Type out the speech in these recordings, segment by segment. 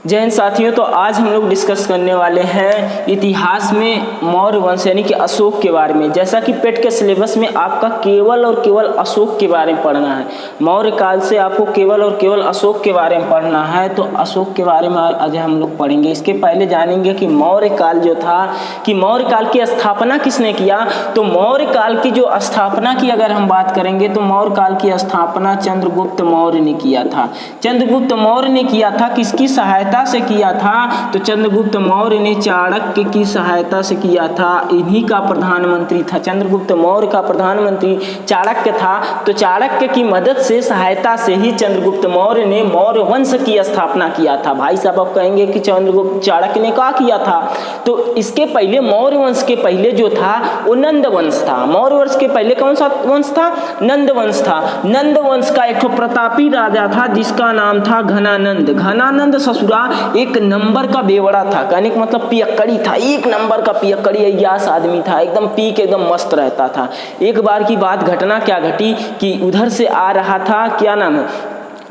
जय हिंद साथियों। तो आज हम लोग डिस्कस करने वाले हैं इतिहास में मौर्य वंश यानी कि अशोक के बारे में। जैसा कि पेट के सिलेबस में आपका केवल और केवल अशोक के बारे में पढ़ना है, मौर्य काल से आपको केवल और केवल अशोक के बारे में पढ़ना है। तो अशोक के बारे में आज हम लोग पढ़ेंगे। इसके पहले जानेंगे कि मौर्य काल जो था, कि मौर्य काल की स्थापना किसने किया। तो मौर्य काल की जो स्थापना की अगर हम बात करेंगे तो मौर्य काल की स्थापना चंद्रगुप्त मौर्य ने किया था। चंद्रगुप्त मौर्य ने किया था, किसकी सहायता से किया था। तो चंद्रगुप्त मौर्य ने चाणक्य की सहायता से किया था। इन्हीं का प्रधानमंत्री था, चंद्रगुप्त मौर्य का प्रधानमंत्री चाणक्य था। तो चाणक्य की मदद से, सहायता से ही चंद्रगुप्त मौर्य ने मौर्य वंश की स्थापना किया था। भाई साहब आप कहेंगे कि चंद्रगुप्त चाणक्य ने क्या किया था। तो इसके पहले मौर्य वंश के पहले जो था वो नंद वंश था। मौर्य वंश के पहले कौन सा वंश था? नंद वंश था। नंद वंश का एक प्रतापी राजा था जिसका नाम था घनानंद। घनानंद ससुरा एक नंबर का बेवड़ा था, कहने का मतलब पियक्कड़ी था, एक नंबर का पियक्कड़ी अय्याश आदमी था, एकदम पी के एकदम मस्त रहता था। एक बार की बात, घटना क्या घटी कि उधर से आ रहा था, क्या नाम है,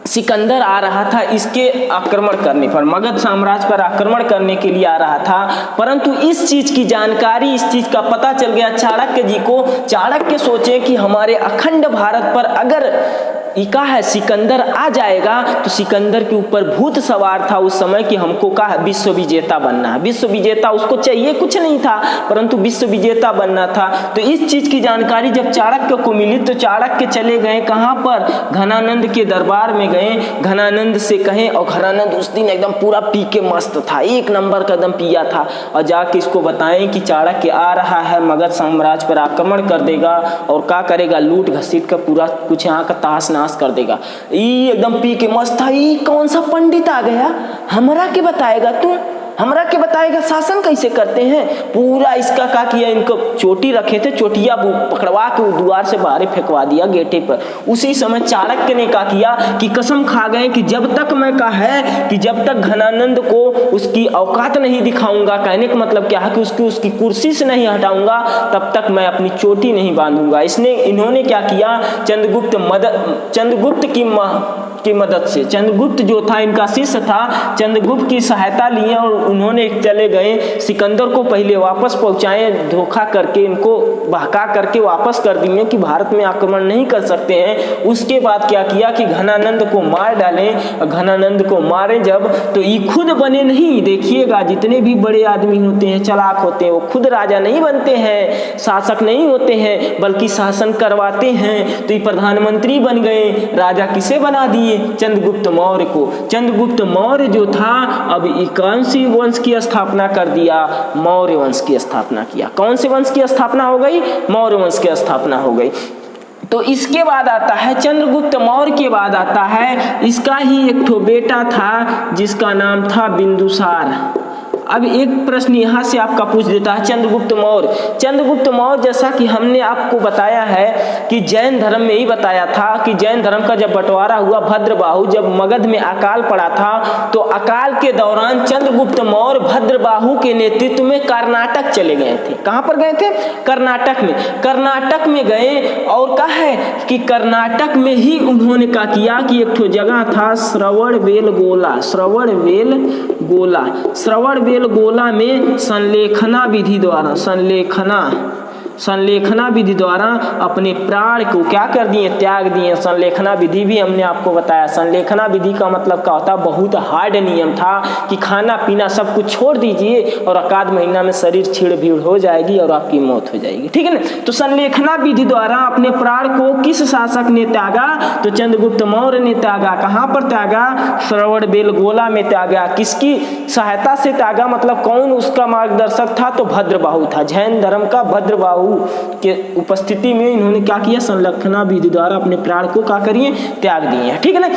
सिकंदर आ रहा था इसके आक्रमण करने पर, मगध साम्राज्य पर आक्रमण करने के लिए आ रहा था। परंतु इस चीज की जानकारी, इस चीज का पता चल गया चाणक्य जी को। चाणक्य सोचे कि हमारे अखंड भारत पर अगर इका है सिकंदर आ जाएगा तो सिकंदर के ऊपर भूत सवार था उस समय कि हमको का विश्व विजेता बनना है। विश्व विजेता उसको चाहिए कुछ नहीं था, परंतु विश्व विजेता बनना था। तो इस चीज की जानकारी जब चाणक्य को मिली तो चाणक्य चले गए कहाँ पर? घनानंद के दरबार में गए, घनानंद से कहें। और घनानंद उस दिन एकदम पूरा पी के मस्त था, एक नंबर का एकदम पिया था। और जाके इसको बताएं कि चाणक्य आ रहा है, मगध साम्राज्य पर आक्रमण कर देगा और क्या करेगा, लूट घसीट कर पूरा कुछ यहाँ का तहस नहस कर देगा। ये एकदम पी के मस्त था। ये कौन सा पंडित आ गया, हमरा के बताएगा, तू हमरा के बताएगा शासन कैसे करते हैं। पूरा इसका क्या किया, इनको चोटी रखे थे, चोटिया पकड़वा के द्वार से बाहर फेंकवा दिया गेटे पर। उसी समय चाणक्य ने क्या किया कि कसम खा गए कि जब तक मैं का है कि जब तक घनानंद को उसकी औकात नहीं दिखाऊंगा, कहने का मतलब क्या है कि उसकी कुर्सी से नहीं हटाऊंगा, तब तक मैं अपनी चोटी नहीं बांधूंगा। इन्होंने क्या किया, चंद्रगुप्त की मदद से, चंद्रगुप्त जो था इनका शिष्य था, चंद्रगुप्त की सहायता लिए और उन्होंने चले गए सिकंदर को पहले वापस पहुंचाए, धोखा करके इनको बहका करके वापस कर दिए कि भारत में आक्रमण नहीं कर सकते हैं। उसके बाद क्या किया कि घनानंद को मार डाले। घनानंद को मारे जब, तो ये खुद बने नहीं। देखिएगा जितने भी बड़े आदमी होते हैं, चालाक होते हैं, वो खुद राजा नहीं बनते हैं, शासक नहीं होते हैं, बल्कि शासन करवाते हैं। तो ये प्रधानमंत्री बन गए। राजा किसे बना दिए? चंद्रगुप्त मौर्य को। चंद्रगुप्त मौर्य जो था अब कौन सी वंश की स्थापना कर दिया? मौर्य वंश की स्थापना किया। कौन से वंश की स्थापना हो गई? मौर्य वंश की स्थापना हो गई। तो इसके बाद आता है चंद्रगुप्त मौर्य के बाद आता है, इसका ही एक ठो बेटा था जिसका नाम था बिंदुसार। अब एक प्रश्न यहाँ से आपका पूछ देता है, चंद्रगुप्त मौर्य जैसा कि हमने आपको बताया है कि जैन धर्म में ही बताया था कि जैन धर्म का जब बंटवारा हुआ, भद्रबाहु जब मगध में अकाल पड़ा था, तो अकाल के दौरान चंद्रगुप्त मौर्य भद्रबाहु के नेतृत्व में कर्नाटक चले गए थे। कहाँ पर गए थे? कर्नाटक में गए। और कहा है कि कर्नाटक में ही उन्होंने क्या किया कि एक ठो जगह था श्रवणबेलगोला में संलेखना विधि द्वारा अपने प्राण को क्या कर दिए? त्याग दिए। संलेखना विधि भी हमने आपको बताया। संलेखना विधि का मतलब क्या होता है? बहुत हार्ड नियम था कि खाना पीना सब कुछ छोड़ दीजिए और एकाध महीना में शरीर छीड़ भीड़ हो जाएगी और आपकी मौत हो जाएगी, ठीक है ना। तो संलेखना विधि द्वारा अपने प्राण को किस शासक ने त्यागा? तो चंद्रगुप्त मौर्य ने त्यागा। कहाँ पर त्यागा? श्रवणबेलगोला में त्यागा। किसकी सहायता से त्यागा, मतलब कौन उसका मार्गदर्शक था? तो भद्रबाहु था, जैन धर्म का भद्रबाहु के उपस्थिति में इन्होंने क्या किया? संलेखना विधि द्वारा अपने प्राण को क्या करिए? त्याग दिए, ठीक है ना।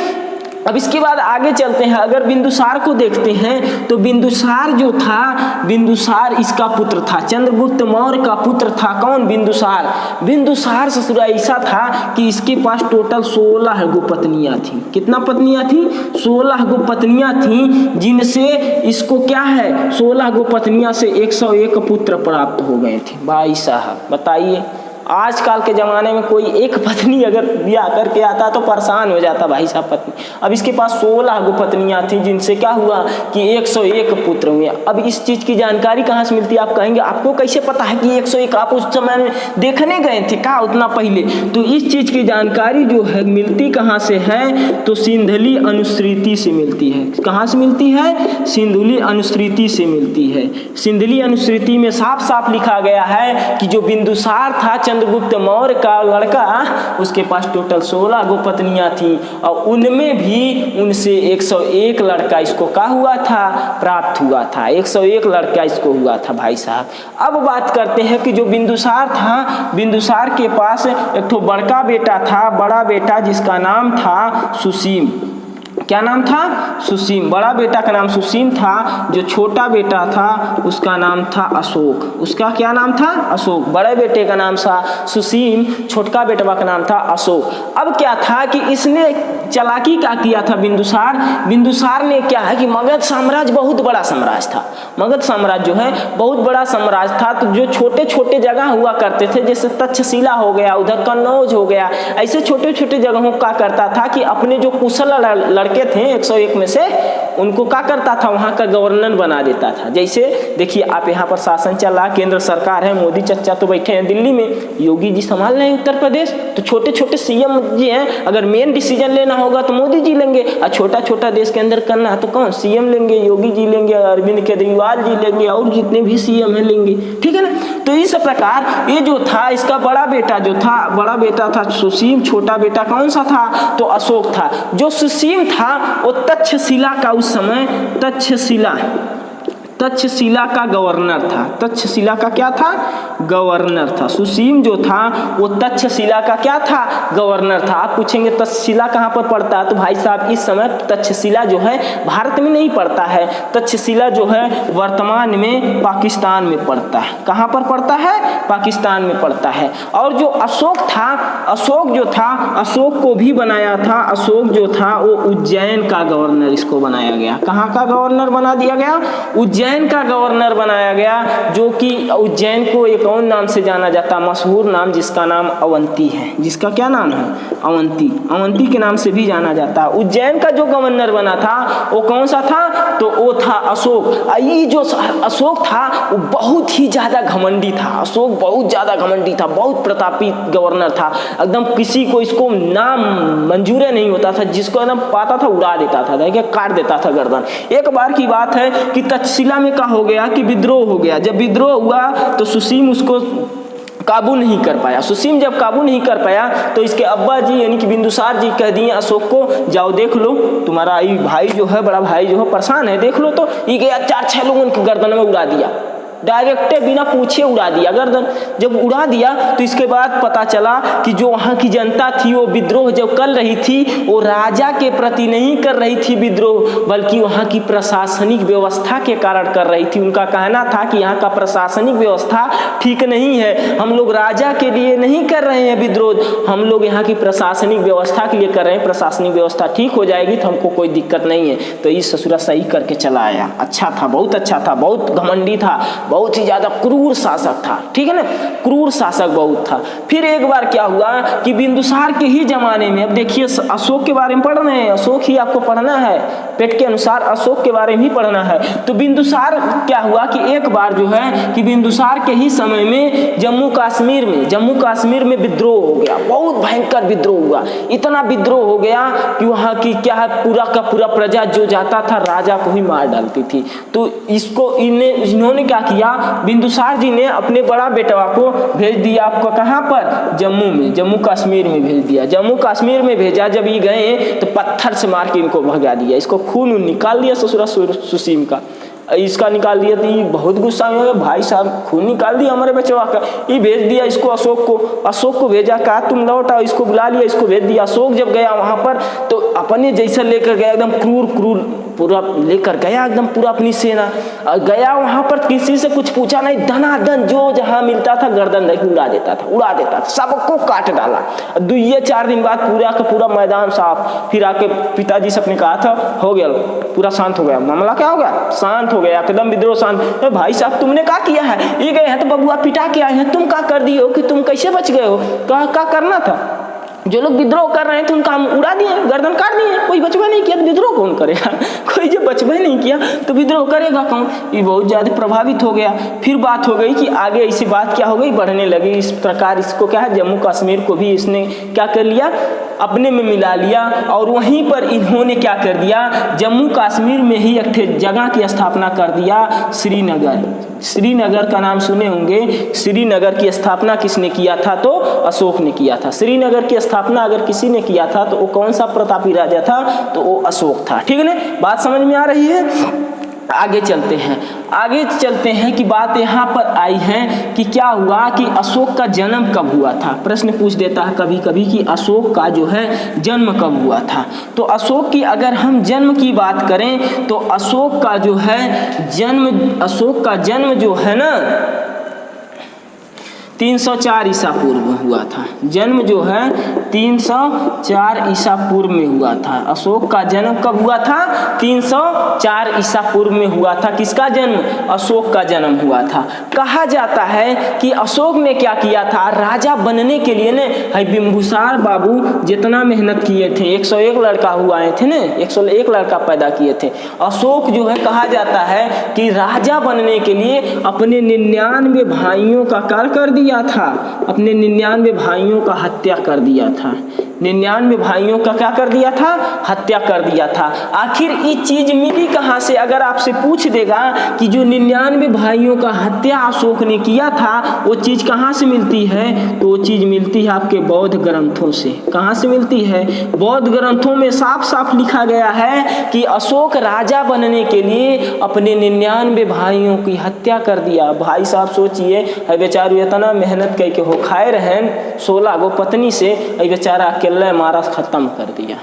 अब इसके बाद आगे चलते हैं। अगर बिंदुसार को देखते हैं तो बिंदुसार जो था, बिंदुसार इसका पुत्र था, चंद्रगुप्त मौर्य का पुत्र था। कौन? बिंदुसार ससुरा ऐसा था कि इसके पास टोटल 16 गो पत्नियां थी। कितना पत्नियां थी? 16 गो पत्नियां थी, जिनसे इसको क्या है 16 गो पत्नियां से 101 पुत्र प्राप्त हो गए थे। भाई साहब बताइए, आजकल के ज़माने में कोई एक पत्नी अगर ब्याह करके आता तो परेशान हो जाता भाई साहब पत्नी। अब इसके पास 16 गो पत्नियाँ थीं, जिनसे क्या हुआ कि 101 पुत्र हुए। अब इस चीज़ की जानकारी कहाँ से मिलती है? आप कहेंगे आपको कैसे पता है कि 101? आप उस समय में देखने गए थे क्या उतना पहले? तो इस चीज़ की जानकारी जो है मिलती कहाँ से है? तो सिंधुली अनुश्रुति से मिलती है। कहाँ से मिलती है? सिंधुली अनुश्रुति से मिलती है। सिंधुली अनुश्रुति में साफ साफ लिखा गया है कि जो बिंदुसार था चंद्रगुप्त मौर्य का लड़का, उसके पास टोटल 16 गो पत्नियां थी और उनमें भी उनसे 101 लड़का इसको क्या हुआ था? प्राप्त हुआ था। 101 लड़का इसको हुआ था भाई साहब। अब बात करते हैं कि जो बिंदुसार था, बिंदुसार के पास एक तो बड़का बेटा था, बड़ा बेटा जिसका नाम था सुसीम। क्या नाम था? सुसीम। बड़ा बेटा का नाम सुसीम था। जो छोटा बेटा था उसका नाम था अशोक। उसका क्या नाम था? अशोक। बड़े बेटे का नाम था सुसीम, छोटका बेटवा का नाम था अशोक। अब क्या था कि इसने चालाकी क्या किया था बिंदुसार? बिंदुसार ने क्या है कि मगध साम्राज्य बहुत बड़ा साम्राज्य था। मगध साम्राज्य जो है बहुत बड़ा साम्राज्य था। तो जो छोटे छोटे जगह हुआ करते थे, जैसे तक्षशिला हो गया, उधर कन्नौज हो गया, ऐसे छोटे छोटे जगहों का करता था कि अपने जो कुशल लड़के थे 101 में से, उनको क्या करता था? वहाँ का गवर्नर बना देता था। जैसे देखिए आप यहाँ पर शासन चल रहा, केंद्र सरकार है, मोदी चचा तो बैठे हैं दिल्ली में, योगी जी संभाल रहे हैं उत्तर प्रदेश। तो छोटे छोटे सीएम जी हैं, अगर मेन डिसीजन लेना होगा तो मोदी जी लेंगे, और छोटा छोटा देश के अंदर करना है तो कौन? सीएम लेंगे, योगी जी लेंगे, अरविंद केजरीवाल जी लेंगे, और जितने भी सीएम हैं लेंगे। ठीक है ना? तो इस प्रकार ये जो था, इसका बड़ा बेटा जो था, बड़ा बेटा था सुसीम, छोटा बेटा कौन सा था? तो अशोक था। जो सुसीम था वो तक्षशिला का, उस समय तक्षशिला का गवर्नर था। तक्षशिला का क्या था? गवर्नर था। सुसीम जो था वो तक्षशिला का क्या था? गवर्नर था। आप पूछेंगे तक्षशिला कहाँ पर पड़ता है? तो भाई साहब इस समय तक्षशिला जो है भारत में नहीं पड़ता है। तक्षशिला जो है वर्तमान में पाकिस्तान में पड़ता है। कहाँ पर पड़ता है? पाकिस्तान में पड़ता है। और जो अशोक था, अशोक जो था, अशोक को भी बनाया था, अशोक जो था वो उज्जैन का गवर्नर इसको बनाया गया। कहाँ का गवर्नर बना दिया गया? उज्जैन का गवर्नर बनाया गया, जो कि उज्जैन को एक और नाम से जाना जाता, मशहूर नाम, जिसका नाम अवंती है। जिसका क्या नाम है? अवंती। अवंती के नाम से भी जाना जाता। उज्जैन का जो गवर्नर बना था वो कौन सा था? तो वो था अशोक। ये जो अशोक था वो बहुत ही ज्यादा घमंडी था। अशोक बहुत ज्यादा घमंडी था, बहुत प्रतापी गवर्नर था। एकदम किसी को इसको नाम मंजूर नहीं होता था, जिसको एकदम पाता था उड़ा देता था, देखिए काट देता था गर्दन। एक बार की बात है कि तक्षशिला में क्या हो गया कि विद्रोह हो गया। जब विद्रोह हुआ तो सुसीम उसको काबू नहीं कर पाया। सुसीम जब काबू नहीं कर पाया तो इसके अब्बा जी यानी कि बिंदुसार जी कह दिए अशोक को, जाओ देख लो तुम्हारा ये भाई जो है, बड़ा भाई जो है परेशान है, देख लो। तो ये गया 4-6 लोगों को गर्दन में उड़ा दिया, डायरेक्ट बिना पूछे उड़ा दिया गर्दन। जब उड़ा दिया तो इसके बाद पता चला कि जो वहाँ की जनता थी वो विद्रोह जो कर रही थी वो राजा के प्रति नहीं कर रही थी विद्रोह, बल्कि वहाँ की प्रशासनिक व्यवस्था के कारण कर रही थी। उनका कहना था कि यहाँ का प्रशासनिक व्यवस्था ठीक नहीं है, हम लोग राजा के लिए नहीं कर रहे हैं विद्रोह, हम लोग यहाँ की प्रशासनिक व्यवस्था के लिए कर रहे हैं। प्रशासनिक व्यवस्था ठीक हो जाएगी तो हमको कोई दिक्कत नहीं है। तो ये ससुरा सही करके चला आया। अच्छा था, बहुत अच्छा था, बहुत घमंडी था, बहुत ही ज्यादा क्रूर शासक था। ठीक है ना? क्रूर शासक बहुत था। फिर एक बार क्या हुआ कि बिंदुसार के ही जमाने में, अब देखिए अशोक के बारे में पढ़ रहे हैं, अशोक ही आपको पढ़ना है, पेट के अनुसार अशोक के बारे में ही पढ़ना है। तो बिंदुसार क्या हुआ कि एक बार जो है कि बिंदुसार के ही समय में जम्मू कश्मीर में विद्रोह हो गया, बहुत भयंकर विद्रोह हुआ। इतना विद्रोह हो गया कि वहाँ की क्या है पूरा का पूरा प्रजा जो जाता था राजा को ही मार डालती थी। तो इसको इन्होंने क्या किया, बिंदुसार जी ने अपने बड़ा बेटवा को भेज दिया आपको कहाँ पर? जम्मू कश्मीर में भेज दिया। जम्मू कश्मीर में भेजा, जब ये गए तो पत्थर से मार के इनको भगा दिया। इसको खून निकाल दिया ससुरा सुसीम का, इसका निकाल दिया। तो ये बहुत गुस्सा में हो गया, भाई साहब खून निकाल दिया हमारे बचवा का। ये भेज दिया इसको अशोक को भेजा, कहा तुम लौट आओ, इसको बुला लिया, इसको भेज दिया। अशोक जब गया वहाँ पर तो अपने जैसा लेकर गया, एकदम क्रूर पूरा लेकर गया एकदम पूरा अपनी सेना, और गया वहाँ पर किसी से कुछ पूछा नहीं, धनाधन जो जहाँ मिलता था गर्दन नहीं उड़ा देता था, सबको काट डाला। 2-4 दिन बाद पूरा का पूरा मैदान साफ। फिर आके पिताजी से अपने कहा था हो गया, पूरा शांत हो गया, मामला क्या हो गया, शांत हो गया एकदम विद्रोह शांत। तो भाई साहब तुमने क्या किया है, ये गए हैं तो बबुआ पिटा के आए हैं, तुम क्या कर दिए हो कि तुम कैसे बच गए हो, क्या करना था, जो लोग विद्रोह कर रहे थे उनका हम उड़ा दिए, गर्दन काट दिए, कोई बचवा नहीं किया तो विद्रोह कौन करेगा, कोई जो बचवा नहीं किया तो विद्रोह करेगा कौन। ये बहुत ज़्यादा प्रभावित हो गया। फिर बात हो गई कि आगे ऐसी बात क्या हो गई, बढ़ने लगी। इस प्रकार इसको क्या है, जम्मू कश्मीर को भी इसने क्या कर लिया, अपने में मिला लिया। और वहीं पर इन्होंने क्या कर दिया, जम्मू कश्मीर में ही एक जगह की स्थापना कर दिया, श्रीनगर। श्रीनगर का नाम सुने होंगे। श्रीनगर की स्थापना किसने किया था, तो अशोक ने किया था। श्रीनगर की स्थापना अगर किसी ने किया था तो वो कौन सा प्रतापी राजा था, तो वो अशोक था। ठीक है ना, बात समझ में आ रही है। आगे चलते हैं कि बात यहाँ पर आई है कि क्या हुआ कि अशोक का जन्म कब हुआ था। प्रश्न पूछ देता है कभी कभी कि अशोक का जो है जन्म कब हुआ था। तो अशोक की अगर हम जन्म की बात करें तो अशोक का जन्म जो है ना 304 ईसा पूर्व हुआ था। जन्म जो है 304 ईसा पूर्व में हुआ था। अशोक का जन्म कब हुआ था, 304 ईसा पूर्व में हुआ था। किसका जन्म, अशोक का जन्म हुआ था। कहा जाता है कि अशोक ने क्या किया था, राजा बनने के लिए ने बिंदुसार बाबू जितना मेहनत किए थे, 101 लड़का हुए थे ना, 101 लड़का पैदा किए थे। अशोक जो है कहा जाता है कि राजा बनने के लिए अपने 99 भाइयों का कार्य कर दिया था, अपने 99 भाइयों का हत्या कर दिया था। 99 भाइयों का क्या कर दिया था, हत्या कर दिया था। आखिर ये चीज मिली कहाँ से, अगर आपसे पूछ देगा कि जो 99 भाइयों का हत्या अशोक ने किया था वो चीज कहाँ से मिलती है, तो वो चीज मिलती है आपके बौद्ध ग्रंथों से। कहाँ से मिलती है, बौद्ध ग्रंथों में साफ साफ लिखा गया है कि अशोक राजा बनने के लिए अपने 99 भाइयों की हत्या कर दिया। भाई साहब सोचिए, बेचारू इतना मेहनत करके हो खाए रहन 16 गो पत्नी से, बेचारा अकेले मारा खत्म कर दिया।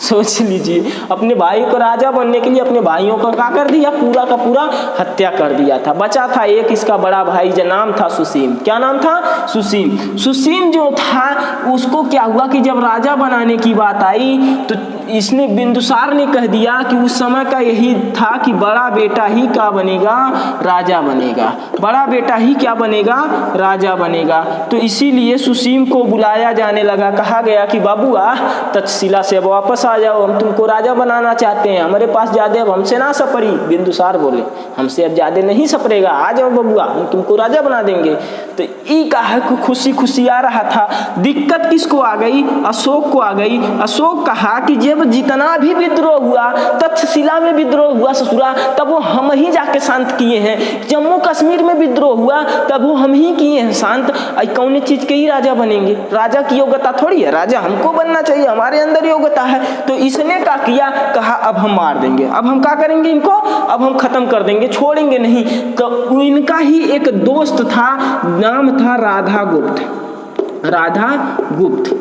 सोच लीजिए, अपने भाई को राजा बनने के लिए अपने भाइयों का क्या कर दिया, पूरा का पूरा हत्या कर दिया था। बचा था एक इसका बड़ा भाई, जो नाम था सुसीम। क्या नाम था, सुसीम। सुसीम जो था उसको क्या हुआ कि जब राजा बनाने की बात आई तो इसने बिंदुसार ने कह दिया कि उस समय का यही था कि बड़ा बेटा ही क्या बनेगा, राजा बनेगा, बड़ा बेटा ही क्या बनेगा, राजा बनेगा। तो इसीलिए सुसीम को बुलाया जाने लगा। कहा गया कि बाबूआ तक्षशिला से अब वापस आ जाओ, हम तुमको राजा बनाना चाहते हैं, हमारे पास ज्यादा अब हमसे ना सपरी। बिंदुसार बोले हमसे अब ज्यादा नहीं सपरेगा, आ जाओ बबुआ, हम तुमको राजा बना देंगे। तो ई कहा खुशी खुशी आ रहा था। दिक्कत किसको आ गई, अशोक को आ गई। अशोक कहा कि जब जितना भी विद्रोह हुआ, तक्षशिला में विद्रोह हुआ ससुरा, तब वो हम ही जाके शांत किए हैं। जम्मू कश्मीर में विद्रोह हुआ तब वो हम ही किए हैं शांत। कौन चीज के ही राजा बनेंगे, राजा की योग्यता थोड़ी है, राजा हमको बनना चाहिए, हमारे अंदर योग्यता है। तो इसने क्या किया, कहा अब हम मार देंगे, अब हम क्या करेंगे इनको, अब हम खत्म कर देंगे, छोड़ेंगे नहीं। तो इनका ही एक दोस्त था, नाम था राधा गुप्त।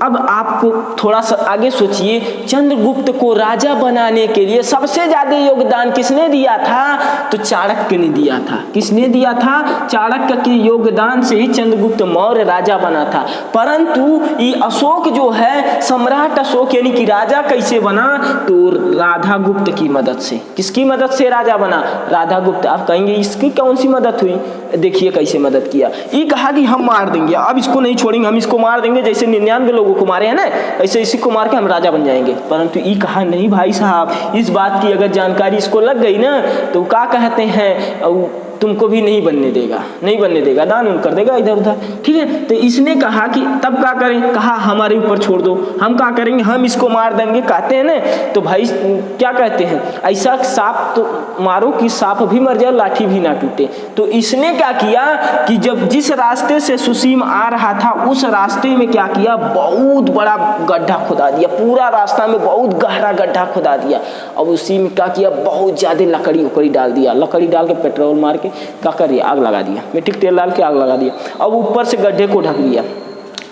अब आपको थोड़ा सा आगे सोचिए, चंद्रगुप्त को राजा बनाने के लिए सबसे ज्यादा योगदान किसने दिया था, तो चाणक्य ने दिया था। किसने दिया था, चाणक्य के योगदान से ही चंद्रगुप्त मौर्य राजा बना था। परंतु ये अशोक जो है, सम्राट अशोक यानी कि राजा कैसे बना, तो राधा गुप्त की मदद से। किसकी मदद से राजा बना, राधा गुप्त। आप कहेंगे इसकी कौन सी मदद हुई, देखिए कैसे मदद किया। ये कहा कि हम मार देंगे, अब इसको नहीं छोड़ेंगे, हम इसको मार देंगे, जैसे 99 लोगों को मारे हैं ना, ऐसे इसी को मार के हम राजा बन जाएंगे। परंतु ये कहा नहीं भाई साहब, इस बात की अगर जानकारी इसको लग गई ना तो क्या कहते हैं, तुमको भी नहीं बनने देगा, दान कर देगा इधर उधर। ठीक है, तो इसने कहा कि तब क्या करें, कहा हमारे ऊपर छोड़ दो, हम क्या करेंगे, हम इसको मार देंगे। कहते हैं ना, तो भाई क्या कहते हैं, ऐसा सांप तो मारो कि सांप भी मर जाए, लाठी भी ना टूटे। तो इसने क्या किया कि जब जिस रास्ते से सुसीम आ रहा था उस रास्ते में क्या किया, बहुत बड़ा गड्ढा खुदा दिया, पूरा रास्ता में बहुत गहरा गड्ढा खुदा दिया। अब उसी में क्या किया, बहुत ज्यादा लकड़ी डाल दिया, लकड़ी डाल के पेट्रोल मार के क्या करिए, आग लगा दिया, मिट्टी तेल डाल के आग लगा दिया। अब ऊपर से गड्ढे को ढक दिया।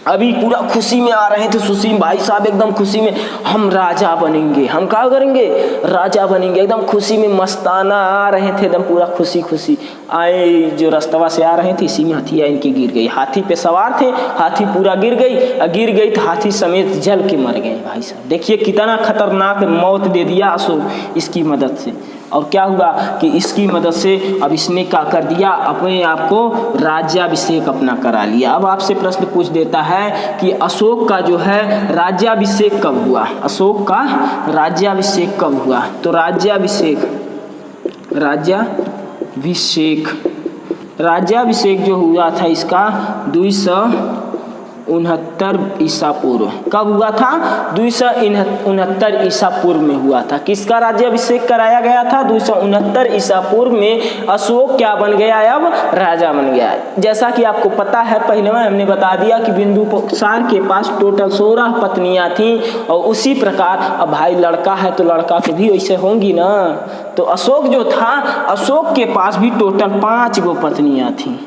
अभी पूरा खुशी में आ रहे थे सुसीम भाई साहब, एकदम खुशी में हम राजा बनेंगे, हम क्या करेंगे, राजा बनेंगे, एकदम खुशी में मस्ताना आ रहे थे, एकदम पूरा खुशी खुशी आए। जो रास्तवा से आ रहे थे इसी में हाथी इनकी गिर गई, हाथी पे सवार थे, हाथी पूरा गिर गई तो हाथी समेत जल के मर गए। भाई साहब देखिए कितना खतरनाक मौत दे दिया अशोक इसकी मदद से। और क्या हुआ कि इसकी मदद से अब इसने क्या कर दिया, अपने आप को राज्याभिषेक अपना करा लिया। अब आपसे प्रश्न पूछ देता है कि अशोक का जो है राज्याभिषेक कब हुआ, अशोक का राज्याभिषेक कब हुआ। तो राज्याभिषेक जो हुआ था इसका 269 ईसा पूर्व। कब हुआ था, 269 ईसा पूर्व में हुआ था। किसका राज्याभिषेक कराया गया था, 269 ईसा पूर्व में अशोक क्या बन गया, अब राजा बन गया। जैसा कि आपको पता है, पहले में हमने बता दिया कि बिंदुसार के पास टोटल 16 पत्नियां थीं, और उसी प्रकार अब भाई लड़का है तो लड़का के भी वैसे होंगी ना। तो अशोक जो था, अशोक के पास भी टोटल 5 गो पत्नियां थीं।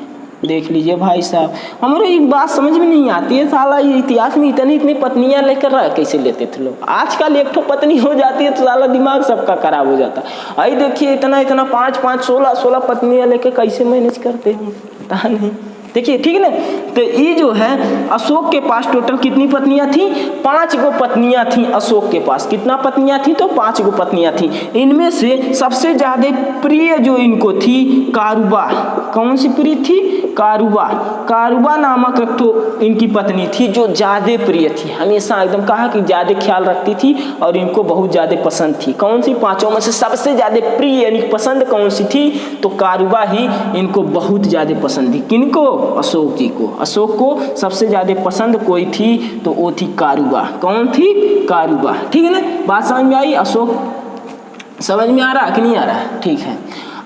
देख लीजिए भाई साहब, हमारे एक बात समझ में नहीं आती है, साला ये इतिहास में इतनी पत्नियां लेकर रह कैसे लेते थे लोग। आजकल एक ठो पत्नी हो जाती है तो साला दिमाग सबका खराब हो जाता है। आई देखिए इतना 5 16 पत्नियां लेकर कैसे मैनेज करते हैं पता नहीं। देखिए ठीक है ना। तो ये जो है अशोक के पास टोटल कितनी पत्नियां थी, 5 गो पत्नियां थी अशोक के पास। कितना पत्नियां थी, तो 5 गो पत्नियां थी। इनमें से सबसे ज्यादा प्रिय जो इनको थी कारुबा। कौन सी प्रिय थी, कारुबा नामक एक तो इनकी पत्नी थी जो ज्यादा प्रिय थी, हमेशा एकदम कहा कि ज्यादा ख्याल रखती थी और इनको बहुत ज्यादा पसंद थी। कौन सी 5 में से सबसे ज्यादा प्रिय यानी पसंद कौन सी थी, तो कारुबा ही इनको बहुत ज्यादा पसंद थी। किनको, अशोक जी को। अशोक को सबसे ज्यादा पसंद कोई थी तो वो थी कारुबा। कौन थी, कारुबा। ठीक है ना, बात समझ में आई। अशोक समझ में आ रहा कि नहीं आ रहा, ठीक है।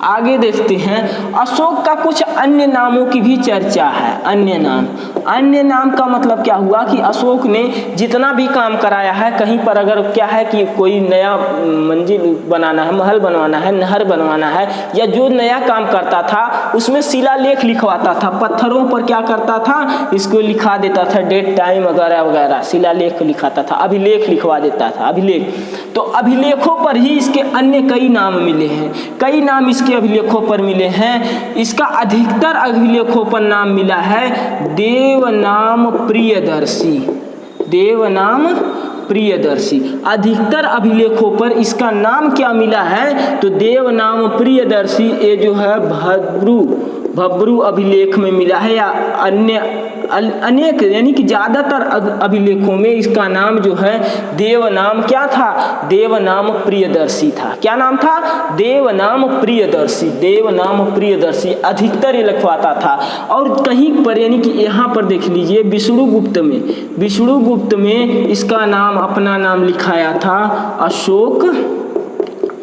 आगे देखते हैं, अशोक का कुछ अन्य नामों की भी चर्चा है। अन्य नाम का मतलब क्या हुआ कि अशोक ने जितना भी काम कराया है, कहीं पर अगर क्या है कि कोई नया मंजिल बनाना है, महल बनवाना है, नहर बनवाना है, या जो नया काम करता था उसमें शिलालेख लिखवाता था। पत्थरों पर क्या करता था, इसको लिखा देता था, डेट टाइम वगैरह वगैरह, शिलालेख लिखाता था, अभिलेख लिखवा देता था, अभिलेख। तो अभिलेखों पर ही इसके अन्य कई नाम मिले हैं, कई नाम इसके अभिलेखों पर मिले हैं। इसका अधिकतर अभिलेखों पर नाम मिला है देवनाम प्रियदर्शी। अधिकतर अभिलेखों पर इसका नाम क्या मिला है, तो देवनाम प्रियदर्शी। ये जो है भब्रू अभिलेख में मिला है, या अनेक यानी कि ज्यादातर अभिलेखों में इसका नाम जो है देवनाम क्या था, देवनाम प्रियदर्शी था। क्या नाम था, देवनाम प्रियदर्शी अधिकतर ये लिखवाता था। और कहीं पर यानी कि यहाँ पर देख लीजिए विष्णुगुप्त में इसका नाम, अपना नाम लिखाया था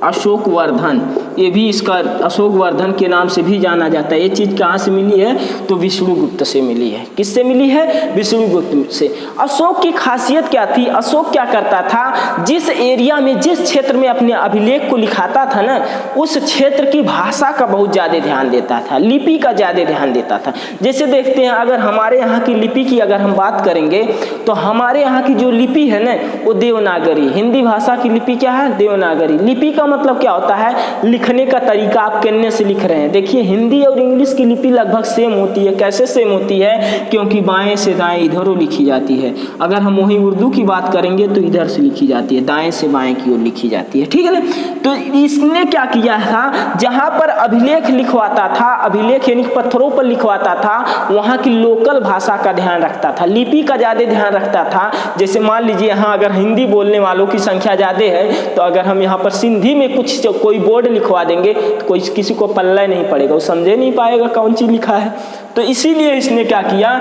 अशोकवर्धन। ये भी इसका अशोकवर्धन के नाम से भी जाना जाता है। ये चीज़ कहाँ से मिली है, तो विष्णुगुप्त से मिली है। किससे मिली है, विष्णुगुप्त से। अशोक की खासियत क्या थी, अशोक क्या करता था, जिस एरिया में, जिस क्षेत्र में अपने अभिलेख को लिखाता था ना, उस क्षेत्र की भाषा का बहुत ज़्यादा ध्यान देता था, लिपि का ज़्यादा ध्यान देता था। जैसे देखते हैं, अगर हमारे यहाँ की लिपि की अगर हम बात करेंगे तो हमारे यहाँ की जो लिपि है ना, वो देवनागरी। हिंदी भाषा की लिपि क्या है, देवनागरी। लिपि का मतलब क्या होता है, लिखने का तरीका, आप कितने से लिख रहे हैं। देखिए हिंदी और इंग्लिश की लिपि लगभग सेम होती है। कैसे सेम होती है, क्योंकि बाएं से दाएं इधरों लिखी जाती है। अगर हम वही उर्दू की बात करेंगे तो इधर से लिखी जाती है, दाएं से बाएं की ओर लिखी जाती है। ठीक है ना। तो इसने क्या किया था, जहां पर अभिलेख लिखवाता था, अभिलेख यानी पत्थरों पर लिखवाता था, वहां की लोकल भाषा का ध्यान रखता था, लिपि का ज्यादा ध्यान रखता था। जैसे मान लीजिए यहाँ अगर हिंदी बोलने वालों की संख्या ज्यादा है, तो अगर हम यहाँ पर सिंधी में कोई बोर्ड लिखवा देंगे तो कोई किसी को पल्ला नहीं पड़ेगा, वो समझे नहीं पाएगा कौन सी लिखा है। तो इसीलिए इसने क्या किया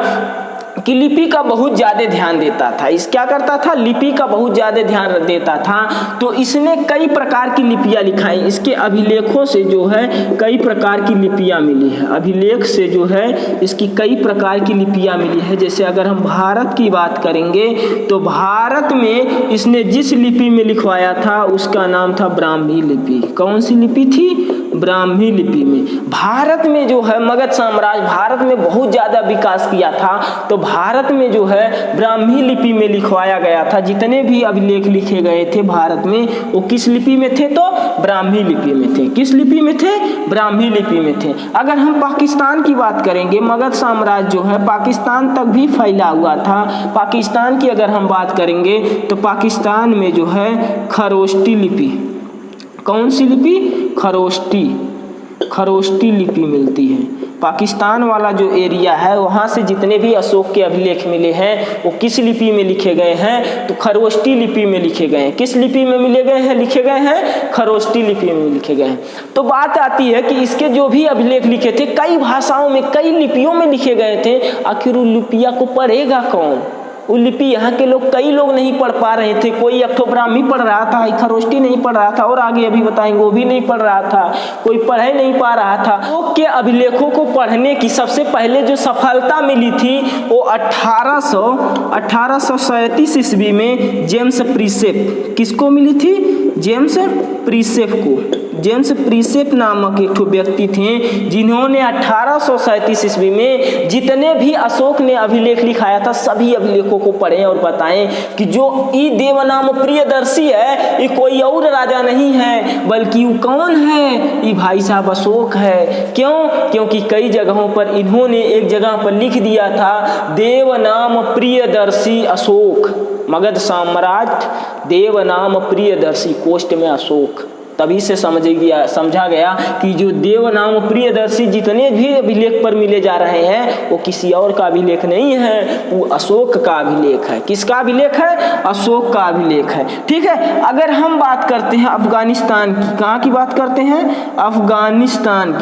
कि लिपि का बहुत ज़्यादा ध्यान देता था। इस क्या करता था, लिपि का बहुत ज़्यादा ध्यान देता था। तो इसने कई प्रकार की लिपियाँ लिखाई। इसके अभिलेखों से जो है कई प्रकार की लिपियाँ मिली है, अभिलेख से जो है इसकी कई प्रकार की लिपियाँ मिली है। जैसे अगर हम भारत की बात करेंगे तो भारत में इसने जिस लिपि में लिखवाया था उसका नाम था ब्राह्मी लिपि। कौन सी लिपि थी, ब्राह्मी लिपि में। भारत में जो है मगध साम्राज्य भारत में बहुत ज़्यादा विकास किया था, तो भारत में जो है ब्राह्मी लिपि में लिखवाया गया था। जितने भी अभिलेख लिखे गए थे भारत में वो किस लिपि में थे? तो ब्राह्मी लिपि में थे। किस लिपि में थे? ब्राह्मी लिपि में थे। अगर हम पाकिस्तान की बात करेंगे, मगध साम्राज्य जो है पाकिस्तान तक भी फैला हुआ था। पाकिस्तान की अगर हम बात करेंगे तो पाकिस्तान में जो है खरोष्टी लिपि, कौन सी लिपि? खरोष्टी लिपि मिलती है। पाकिस्तान वाला जो एरिया है वहाँ से जितने भी अशोक के अभिलेख मिले हैं वो किस लिपि में लिखे गए हैं? तो खरोष्टी लिपि में लिखे गए हैं। किस लिपि में मिले गए हैं? लिखे गए हैं खरोष्टी लिपि में लिखे गए हैं। तो बात आती है कि इसके जो भी अभिलेख लिखे थे कई भाषाओं में, कई लिपियों में लिखे गए थे। आखिर उन लिपियाँ को पढ़ेगा कौन? वो लिपि यहाँ के लोग, कई लोग नहीं पढ़ पा रहे थे। कोई एक तो ब्राह्मी पढ़ रहा था, एक खरोष्टी नहीं पढ़ रहा था, और आगे अभी बताएंगे वो भी नहीं पढ़ रहा था, कोई पढ़ नहीं पा रहा था। अशोक के अभिलेखों को पढ़ने की सबसे पहले जो सफलता मिली थी वो 1837 ईस्वी में जेम्स प्रिसेप, किसको मिली थी? जेम्स प्रिसेप को। जेम्स प्रिसेप नामक एक व्यक्ति थे जिन्होंने 1837 ईस्वी में जितने भी अशोक ने अभिलेख लिखाया था सभी अभिलेखों को पढ़ें और बताएं कि जो ई देवनाम प्रियदर्शी है ये कोई और राजा नहीं है, बल्कि वो कौन है? ये भाई साहब अशोक है। क्यों? क्योंकि कई जगहों पर इन्होंने एक जगह पर लिख दिया था देवनाम प्रियदर्शी अशोक, मगध साम्राज्य देवनाम प्रियदर्शी, कोष्ट में अशोक। तभी से समझा गया कि जो देवनाम प्रियदर्शी जितने भी अभिलेख पर मिले जा रहे हैं वो किसी और का अभिलेख नहीं है, वो अशोक का अभिलेख है। किसका अभिलेख है? अशोक का अभिलेख है। ठीक है। अगर हम बात करते हैं अफगानिस्तान की, कहाँ की बात करते हैं? अफगानिस्तान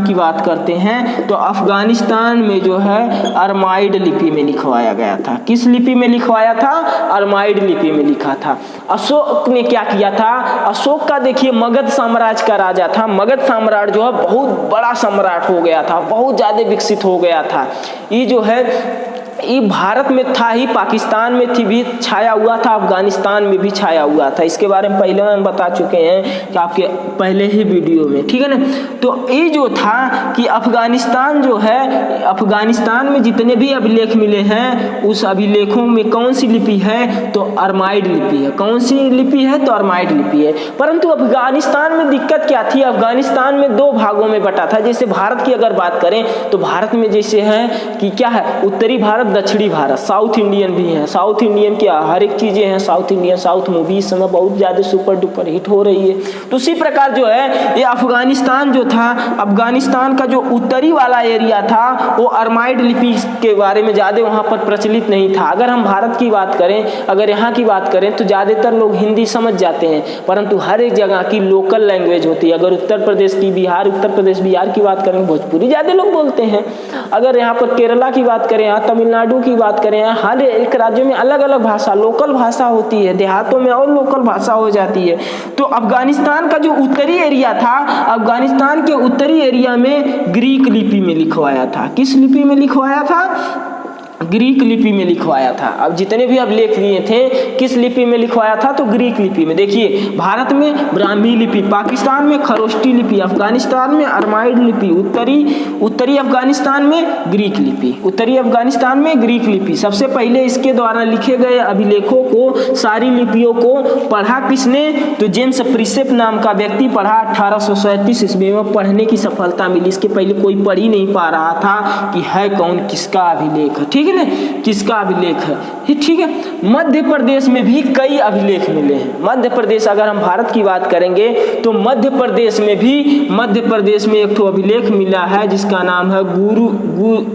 की बात करते हैं तो अफगानिस्तान में जो है अरमाइड लिपि में लिखवाया गया था। किस लिपि में लिखवाया था? अरमाइड लिपि में लिखा था। अशोक ने क्या किया था? अशोक का देखिए मगध साम्राज्य का राजा था। मगध साम्राज्य जो है बहुत बड़ा सम्राट हो गया था, बहुत ज़्यादा विकसित हो गया था। ये जो है ये भारत में था ही, पाकिस्तान में थी भी छाया हुआ था, अफगानिस्तान में भी छाया हुआ था। इसके बारे में पहले हम बता चुके हैं कि आपके पहले ही वीडियो में, ठीक है ना। तो ये जो था कि अफगानिस्तान जो है, अफगानिस्तान में जितने भी अभिलेख मिले हैं उस अभिलेखों में कौन सी लिपि है? तो अरमाइड लिपि है। कौन सी लिपि है? तो अरमाइड लिपि है। परंतु अफगानिस्तान में दिक्कत क्या थी? अफगानिस्तान में दो भागों में बटा था। जैसे भारत की अगर बात करें तो भारत में जैसे है कि क्या है, उत्तरी भारत, दक्षिणी भारत, साउथ इंडियन भी है। साउथ इंडियन क्या, हर एक चीजें हैं साउथ इंडियन। साउथ मूवी इस समय बहुत ज्यादा सुपर डुपर हिट हो रही है। तो उसी प्रकार जो है ये अफगानिस्तान जो था, अफगानिस्तान का जो उत्तरी वाला एरिया था वो अरमाइड लिपि के बारे में ज्यादा वहाँ पर प्रचलित नहीं था। अगर हम भारत की बात करें, अगर यहाँ की बात करें तो ज्यादातर लोग हिंदी समझ जाते हैं, परंतु हर एक जगह की लोकल लैंग्वेज होती है। अगर उत्तर प्रदेश की, उत्तर प्रदेश बिहार की बात करें, भोजपुरी ज्यादा लोग बोलते हैं। अगर यहाँ पर केरला की बात करें, यहाँ तमिलनाडु की बात करें, हर एक राज्य में अलग अलग भाषा, लोकल भाषा होती है। देहातों में और लोकल भाषा हो जाती है। तो अफगानिस्तान का जो उत्तरी एरिया था, अफगानिस्तान के उत्तरी एरिया में ग्रीक लिपि में लिखवाया था। किस लिपि में लिखवाया था? ग्रीक लिपि में लिखवाया था। अब जितने भी अभिलेख लिए थे किस लिपि में लिखवाया था? तो ग्रीक लिपि में। देखिए भारत में ब्राह्मी लिपि, पाकिस्तान में खरोष्टी लिपि, अफगानिस्तान में अरमाइड लिपि, उत्तरी अफगानिस्तान में ग्रीक लिपि, उत्तरी अफगानिस्तान में ग्रीक लिपि। सबसे पहले इसके द्वारा लिखे गए अभिलेखों को, सारी लिपियों को पढ़ा किसने? तो जेम्स प्रिसेप नाम का व्यक्ति पढ़ा। 1837 ईस्वी में पढ़ने की सफलता मिली। इसके पहले कोई पढ़ ही नहीं पा रहा था कि है कौन, किसका अभिलेख है, ठीक है, किसका अभिलेख है, ठीक है। मध्य प्रदेश में भी कई अभिलेख मिले हैं। मध्य प्रदेश, अगर हम भारत की बात करेंगे तो मध्य प्रदेश में एक तो अभिलेख मिला है जिसका नाम है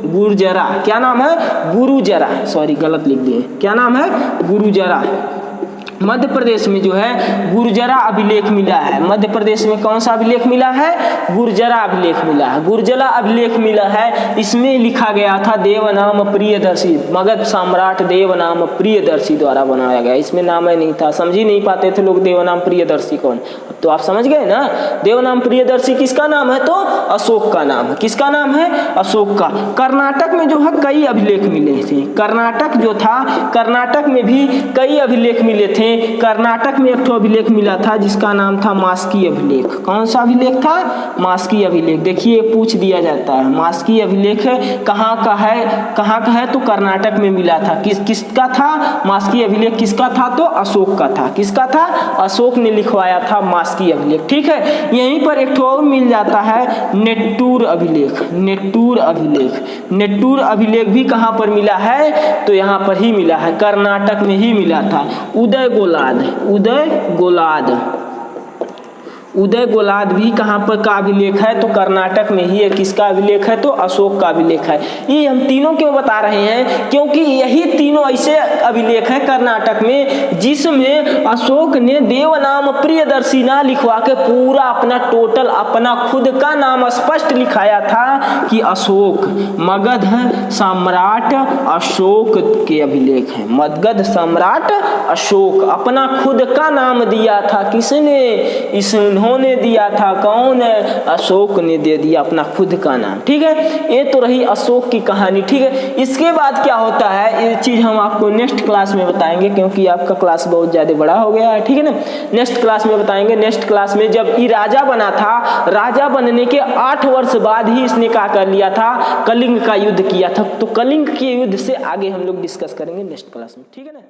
गुर्जरा। क्या नाम है? गुरुजरा, सॉरी गलत लिख दिए। क्या नाम है? गुरुजरा। मध्य प्रदेश में जो है गुर्जरा अभिलेख मिला है। मध्य प्रदेश में कौन सा अभिलेख मिला है? गुर्जरा अभिलेख मिला है। गुर्जरा अभिलेख मिला है, इसमें लिखा गया था देवनाम प्रियदर्शी, मगध सम्राट देवनाम प्रियदर्शी द्वारा बनाया गया। इसमें नाम ही नहीं था, समझ ही नहीं पाते थे लोग देवनाम प्रियदर्शी कौन। तो आप समझ गए ना, देव नाम प्रियदर्शी किसका नाम है? तो अशोक का नाम है। किसका नाम है? अशोक का। कर्नाटक में जो है कई अभिलेख मिले थे। कर्नाटक जो था, कर्नाटक में भी कई अभिलेख मिले थे। कर्नाटक में एक ठो अभिलेख मिला था जिसका नाम था मास्की अभिलेख। कौन सा अभिलेख था? मास्की अभिलेख। देखिए पूछ दिया जाता है, मास्की अभिलेख कहाँ का है? कहाँ का है? तो कर्नाटक में मिला था। किसका था मास्की अभिलेख? किसका था? तो अशोक का था। किसका था? अशोक ने लिखवाया था मास्की अभिलेख। ठीक है, यहीं पर एक ठो और मिल जाता है, नेट्टूर अभिलेख। नेट्टूर अभिलेख, नेट्टूर अभिलेख भी कहाँ पर मिला है? तो यहाँ पर ही मिला है, कर्नाटक में ही मिला था। उदय गोलाद, उदय गोलाद, उदय गोलाद भी कहाँ पर का अभिलेख है? तो कर्नाटक में ही है। किसका अभिलेख है? तो अशोक का अभिलेख है। ये हम तीनों क्यों बता रहे हैं? क्योंकि यही तीनों ऐसे अभिलेख है कर्नाटक में जिसमें अशोक ने देवनाम प्रियदर्शी ना लिखवा के पूरा अपना टोटल अपना खुद का नाम स्पष्ट लिखाया था कि अशोक, मगध सम्राट अशोक के अभिलेख है। मगध सम्राट अशोक अपना खुद का नाम दिया था। किसने? इन्होंने दिया था। कौन? अशोक ने दे दिया अपना खुद का नाम। ठीक है, ये तो रही अशोक की कहानी। ठीक है, इसके बाद क्या होता है ये चीज हम आपको नेक्स्ट क्लास में बताएंगे, क्योंकि आपका क्लास बहुत ज्यादा बड़ा हो गया है। ठीक है ना, नेक्स्ट क्लास में बताएंगे। नेक्स्ट क्लास में जब ये राजा बना था, राजा बनने के 8 वर्ष बाद ही इसने क्या कर लिया था? कलिंग का युद्ध किया था। तो कलिंग के युद्ध से आगे हम लोग डिस्कस करेंगे नेक्स्ट क्लास में। ठीक है ना।